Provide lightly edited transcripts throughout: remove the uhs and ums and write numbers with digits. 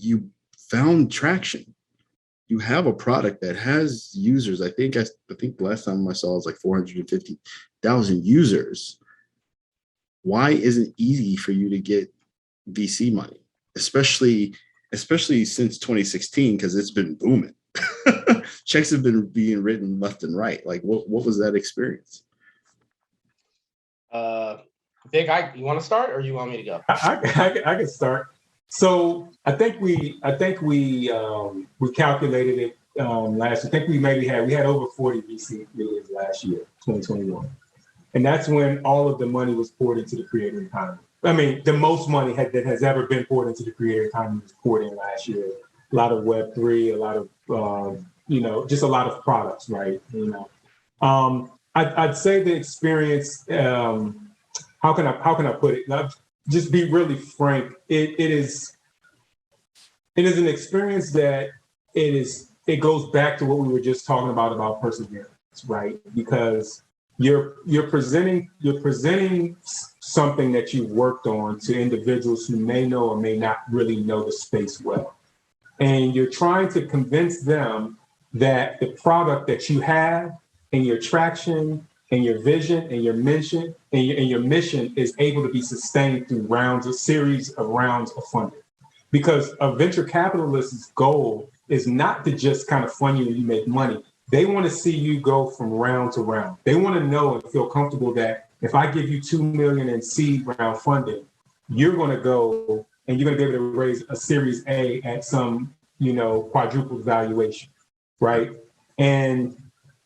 you found traction. You have a product that has users. I think the last time I saw it was like 450,000 users. Why isn't it easy for you to get VC money, especially since 2016, because it's been booming. Checks have been being written left and right. Like, what was that experience? Vic, you want to start, or you want me to go? I can start. So I think we calculated it last. I think we had over 40 VC millions last year, 2021, and that's when all of the money was poured into the creator economy. I mean, the most money that has ever been poured into the creator economy was poured in last year. A lot of Web3, a lot of just a lot of products, right? I'd say the experience. How can I put it? Just be really frank. It is an experience that it goes back to what we were just talking about perseverance, right? Because you're presenting something that you've worked on to individuals who may know or may not really know the space well. And you're trying to convince them that the product that you have and your traction and your vision and your mission is able to be sustained through a series of rounds of funding. Because a venture capitalist's goal is not to just kind of fund you when you make money. They want to see you go from round to round. They want to know and feel comfortable that if I give you $2 million in seed round funding, you're going to go and you're going to be able to raise a Series A at some, quadrupled valuation, right? And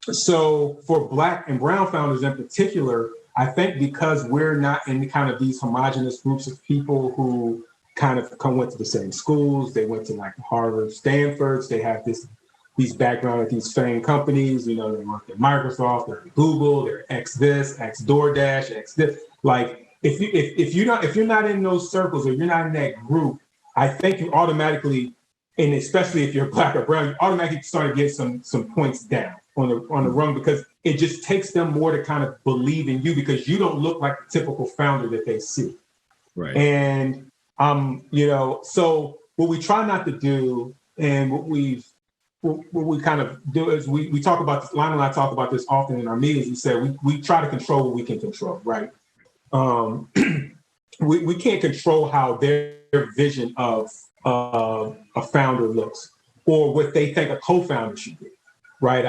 so for Black and Brown founders in particular, I think because we're not in kind of these homogenous groups of people who kind of went to the same schools, they went to like Harvard, Stanford, they have these background at these famed companies, they work at Microsoft, they're at Google, they're ex this, ex DoorDash, ex this. Like if you're not in those circles or you're not in that group, I think you automatically, and especially if you're Black or Brown, you automatically start to get some points down on the rung, because it just takes them more to kind of believe in you because you don't look like the typical founder that they see. Right. And so what we try not to do, and what we kind of do is we talk about this. Lyonel and I talk about this often in our meetings. We say we try to control what we can control, right? We can't control how their vision of a founder looks or what they think a co-founder should be, right?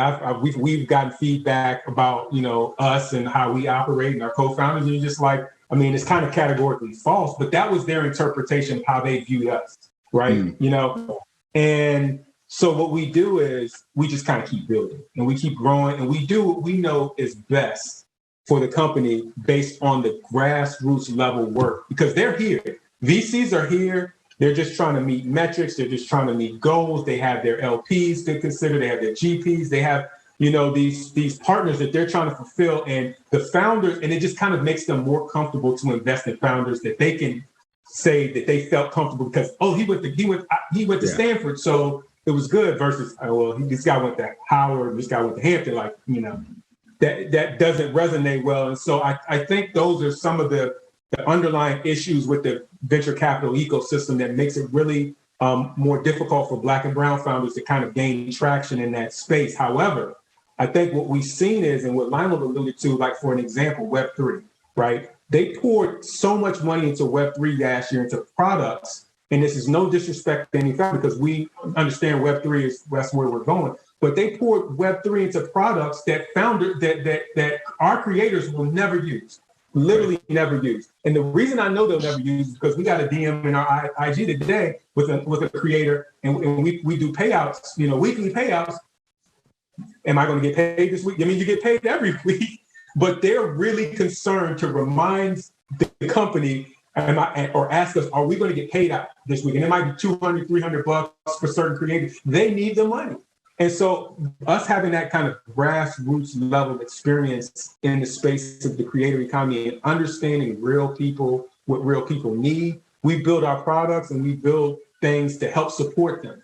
We've gotten feedback about us and how we operate and our co-founders, and you're just like, I mean, it's kind of categorically false, but that was their interpretation of how they viewed us, right? And so what we do is we just kind of keep building and we keep growing, and we do what we know is best for the company based on the grassroots level work, because they're here. VCs are here. They're just trying to meet metrics. They're just trying to meet goals. They have their LPs to consider. They have their GPs. They have these partners that they're trying to fulfill, and the founders, and it just kind of makes them more comfortable to invest in founders that they can say that they felt comfortable because, he went to Stanford, so it was good, versus, this guy went to Howard, this guy went to Hampton, that doesn't resonate well. And so I think those are some of the underlying issues with the venture capital ecosystem that makes it really more difficult for Black and Brown founders to kind of gain traction in that space. However, I think what we've seen is, and what Lyonel alluded to, like for an example, Web3, right? They poured so much money into Web3 last year into products, and this is no disrespect to any founder because we understand Web3 that's where we're going, but they poured Web3 into products that that our creators will never use. Literally never use. And the reason I know they'll never use is because we got a DM in our IG today with a creator, and we do payouts, weekly payouts. Am I going to get paid this week? I mean, you get paid every week, but they're really concerned to remind the company or ask us, are we going to get paid out this week? And it might be $200, $300 for certain creators. They need the money. And so us having that kind of grassroots level experience in the space of the creator economy and understanding real people, what real people need, we build our products and we build things to help support them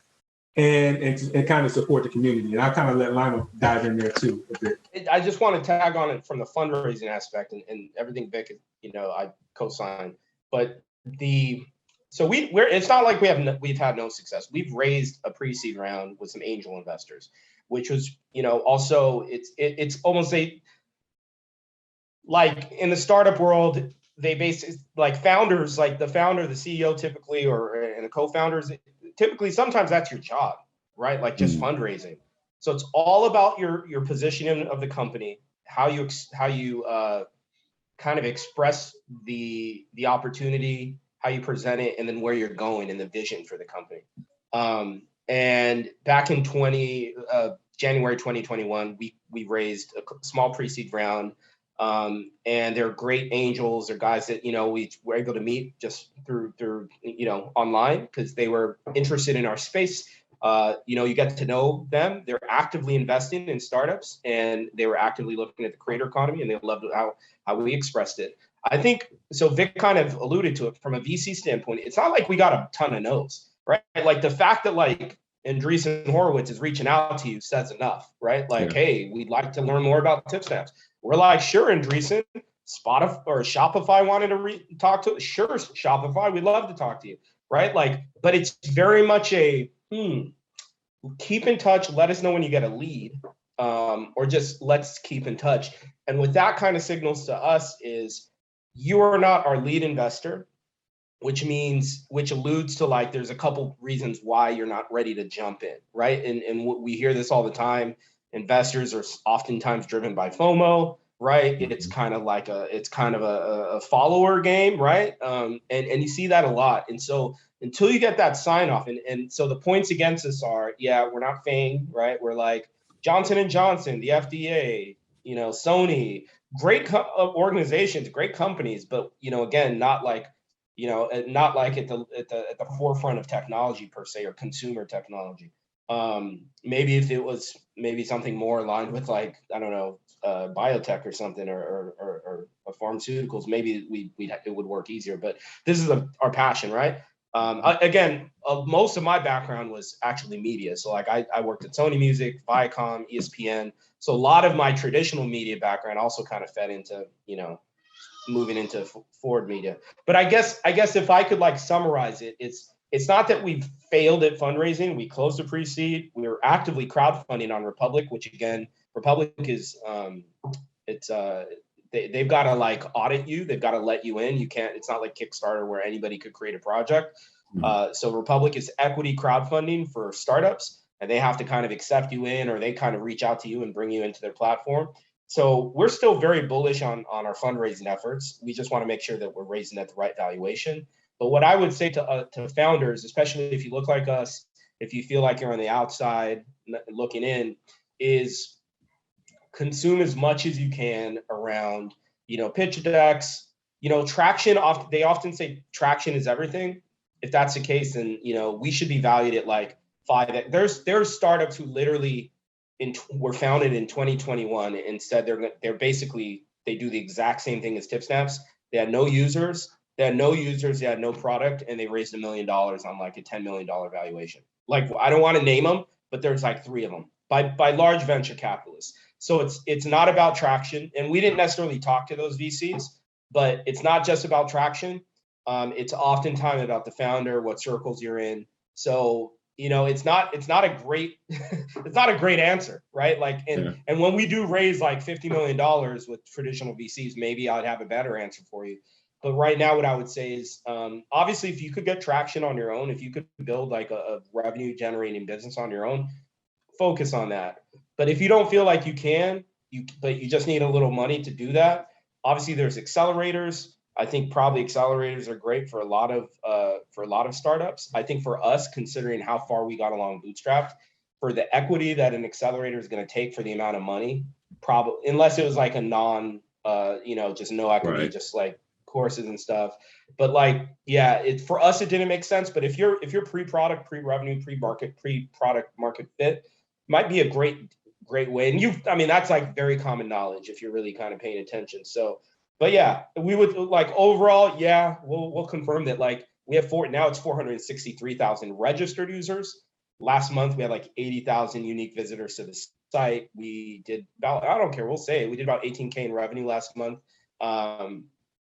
and kind of support the community. And I'll kind of let Lyonel dive in there too a bit. I just want to tag on it from the fundraising aspect and everything Vic, I co-sign. But So we're it's not like we've had no success. We've raised a pre-seed round with some angel investors, which was, also it's almost like in the startup world, they basically like founders, like the founder, the CEO typically, and the co-founders, typically sometimes that's your job, right? Like just fundraising. So it's all about your positioning of the company, how you kind of express the opportunity, how you present it, and then where you're going and the vision for the company. And back in January 2021, we raised a small pre-seed round. And they're great angels. They're guys that, we were able to meet just through online because they were interested in our space. You get to know them. They're actively investing in startups, and they were actively looking at the creator economy, and they loved how we expressed it. I think so. Vic kind of alluded to it from a VC standpoint. It's not like we got a ton of no's, right? Like the fact that like Andreessen Horowitz is reaching out to you says enough, right? Like, hey, we'd like to learn more about TipSnaps. We're like, sure, Andreessen. Spotify or Shopify wanted to talk to us. Sure, Shopify, we'd love to talk to you, right? Like, but it's very much a keep in touch. Let us know when you get a lead, or just let's keep in touch. And what that kind of signals to us is you are not our lead investor, which alludes to like there's a couple reasons why you're not ready to jump in, right? And we hear this all the time. Investors are oftentimes driven by FOMO, right? It's kind of like a follower game, right? And you see that a lot. And so until you get that sign off, and so the points against us are, we're not FANG, right? We're like Johnson & Johnson, the FDA, Sony, great organizations, great companies, but again, not like at the forefront of technology per se, or consumer technology. Maybe if it was maybe something more aligned with like, I don't know, biotech or something, or pharmaceuticals, maybe it would work easier. But this is our passion, right? Again, most of my background was actually media. So like I worked at Sony Music, Viacom, ESPN. So a lot of my traditional media background also kind of fed into, moving into forward media. But I guess if I could like summarize it, it's not that we've failed at fundraising. We closed the pre-seed. We were actively crowdfunding on Republic, which again, Republic is they've got to like audit you. They've got to let you in. You can't. It's not like Kickstarter where anybody could create a project. So Republic is equity crowdfunding for startups, and they have to kind of accept you in, or they kind of reach out to you and bring you into their platform. So we're still very bullish on our fundraising efforts. We just want to make sure that we're raising at the right valuation. But what I would say to founders, especially if you look like us, if you feel like you're on the outside looking in, is consume as much as you can around, pitch decks, traction. They often say traction is everything. If that's the case, then, we should be valued at like 5x. There's startups who literally were founded in 2021 and said they're basically, they do the exact same thing as TipSnaps. They had no users. They had no product, and they raised $1 million on like a $10 million valuation. Like, I don't want to name them, but there's like 3 of them by large venture capitalists. So it's not about traction, and we didn't necessarily talk to those VCs, but it's not just about traction. It's oftentimes about the founder, what circles you're in. So it's not a great it's not a great answer, right? Like, and when we do raise like $50 million with traditional VCs, maybe I'd have a better answer for you. But right now, what I would say is, obviously, if you could get traction on your own, if you could build like a revenue generating business on your own, focus on that. But if you don't feel like you can, but you just need a little money to do that, obviously there's accelerators. I think probably accelerators are great for a lot of startups. I think for us, considering how far we got along bootstrapped, for the equity that an accelerator is going to take for the amount of money, probably, unless it was like a non, just no equity, right, just like courses and stuff. But like, for us, it didn't make sense. But if you're pre-product, pre-revenue, pre-product market fit, might be a great way. And that's like very common knowledge if you're really kind of paying attention. So, but we would like overall, we'll confirm that like we have now it's 463,000 registered users. Last month we had like 80,000 unique visitors to the site. We did about, I don't care, we'll say it, we did about 18K in revenue last month.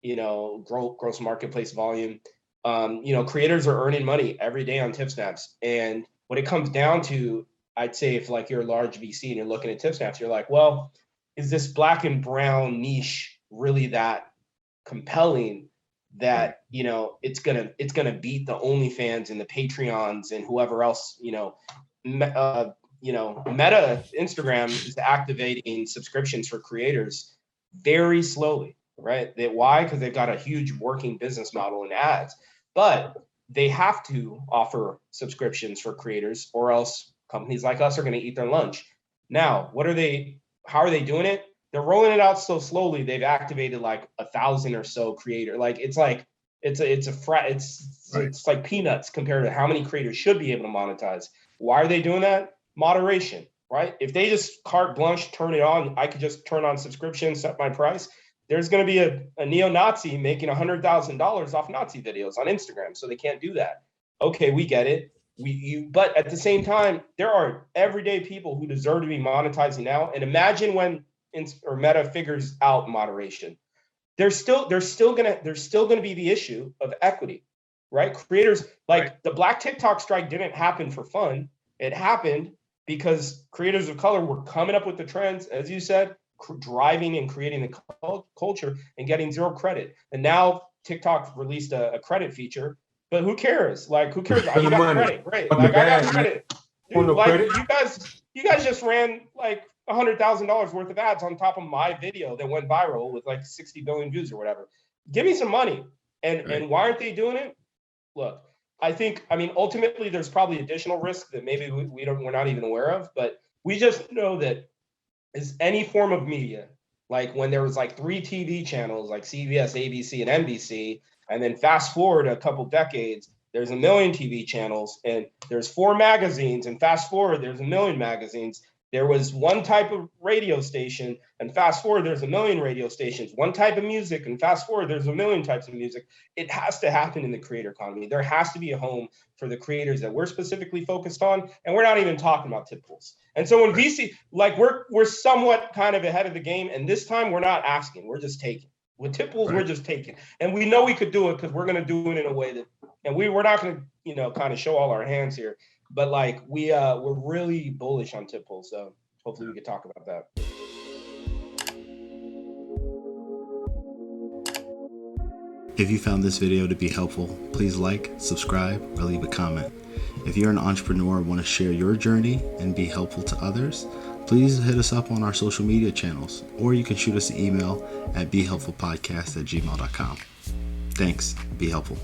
Gross marketplace volume. Creators are earning money every day on TipSnaps. And when it comes down to, I'd say if like you're a large VC and you're looking at TipSnaps, you're like, well, is this black and brown niche really that compelling that, it's gonna beat the OnlyFans and the Patreons and whoever else, Meta Instagram is activating subscriptions for creators very slowly, right? Why? Because they've got a huge working business model in ads, but they have to offer subscriptions for creators or else companies like us are going to eat their lunch. Now, how are they doing it? They're rolling it out so slowly. They've activated like 1,000 or so creator. Like it's like it's like peanuts compared to how many creators should be able to monetize. Why are they doing that? Moderation, right? If they just carte blanche turn it on, I could just turn on subscription, set my price. There's going to be a neo-Nazi making $100,000 off Nazi videos on Instagram, so they can't do that. Okay, we get it. But at the same time, there are everyday people who deserve to be monetizing now. And imagine when Meta figures out moderation. There's still gonna be the issue of equity, right? Creators like the Black TikTok strike didn't happen for fun. It happened because creators of color were coming up with the trends, as you said, driving and creating the culture and getting zero credit. And now TikTok released a credit feature, but who cares? Like, who cares? You got credit, great. Like, I got credit. Dude, like, you guys just ran like $100,000 worth of ads on top of my video that went viral with like 60 billion views or whatever. Give me some money. And why aren't they doing it? Look, I mean, ultimately, there's probably additional risk that maybe we're not even aware of, but we just know that is any form of media, like when there was like 3 TV channels like CBS, ABC, and NBC, and then fast forward a couple decades, there's 1 million TV channels and there's 4 magazines, and fast forward, there's 1 million magazines. There was one type of radio station, and fast forward, there's 1 million radio stations. One type of music, and fast forward, there's 1 million types of music. It has to happen in the creator economy. There has to be a home for the creators that we're specifically focused on, and we're not even talking about tip pools. And so when VC, like we're somewhat kind of ahead of the game, and this time we're not asking, we're just taking. With tip pools, we're just taking, and we know we could do it because we're going to do it in a way that, and we're not going to, kind of show all our hands here. But like we're really bullish on tip pools, so hopefully we can talk about that. If you found this video to be helpful, please like, subscribe, or leave a comment. If you're an entrepreneur and want to share your journey and be helpful to others, please hit us up on our social media channels, or you can shoot us an email at behelpfulpodcast@gmail.com. Thanks. Be helpful.